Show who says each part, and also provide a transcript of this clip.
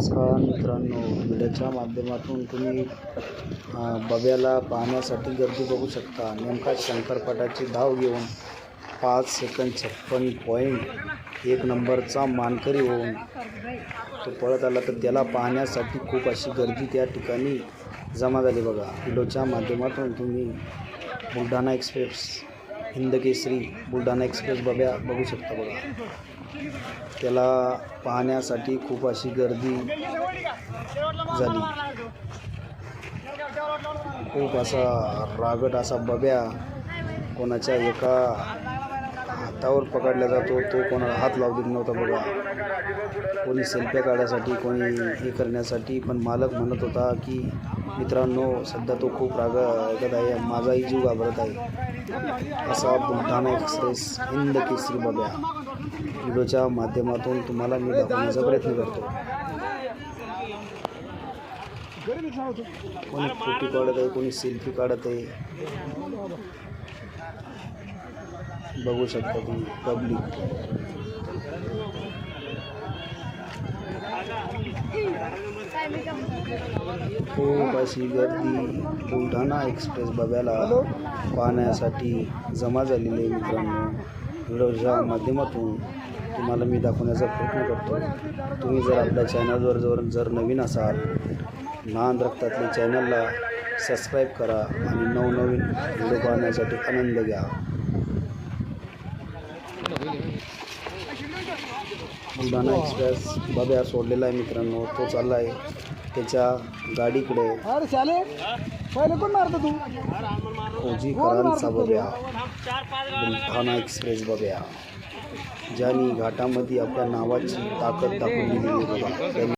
Speaker 1: नमस्कार मित्रांनो, व्हिडिओच्या माध्यमातून तुम्ही बब्याला पाहण्यासाठी गर्दी बघू शकता। नेमका शंकरपटाची धाव घेऊन 5 सेकंद 56.1 नंबरचा मानकरी होऊन तो पळत आला, तर त्याला पाहण्यासाठी खूप अशी गर्दी त्या ठिकाणी जमा झाली बघा। व्हिडिओच्या माध्यमातून तुम्ही बुलढाणा एक्सप्रेस हिंदकेसरी बुलढाणा एक्सप्रेस बब्या बघू शकता बघा। त्याला पाहण्यासाठी खूप अशी गर्दी झाली। खूप असा रागट असा बब्या कोणाच्या एका हातावर पकडला जातो, तो कोणाला हात लावू देत नव्हता बघा। कोणी सेल्फ्या काढण्यासाठी, कोणी हे करण्यासाठी, पण मालक म्हणत होता की मित्रांनो सध्या तो खूप रागत आहे, माझाही जीव घाबरत आहे। असा बुलढाणा एक्सप्रेस हिंदकेसरी बब्या व्हिडिओच्या माध्यमातून तुम्हाला मी दाखवण्याचा प्रयत्न करतो। कोणी फोटो काढत आहे, कोणी सेल्फी काढत आहे, बघू शकता तुम्ही पब्लिक। खूप अशी गर्दी बुलढाणा एक्सप्रेस बब्याला पाहण्यासाठी जमा झालेली आहे मित्रांनो। व्हिडिओच्या माध्यमातून तुम्हाला मी दाखवण्याचा प्रयत्न करतो। तुम्ही जर आपल्या चॅनलवर जर नवीन असाल, नांद रक्तातले चॅनलला सबस्क्राईब करा आणि नवनवीन व्हिडिओ पाहण्यासाठी आनंद घ्या। बुलढाणा एक्सप्रेस बब्या सोडलेला आहे मित्रांनो, तो चालला आहे त्याच्या गाडीकडे। फौजीकरांचा बब्या बुलढाणा एक्सप्रेस बब्या, ज्यांनी घाटामध्ये आपल्या नावाची ताकद दाखवली आहे बघा।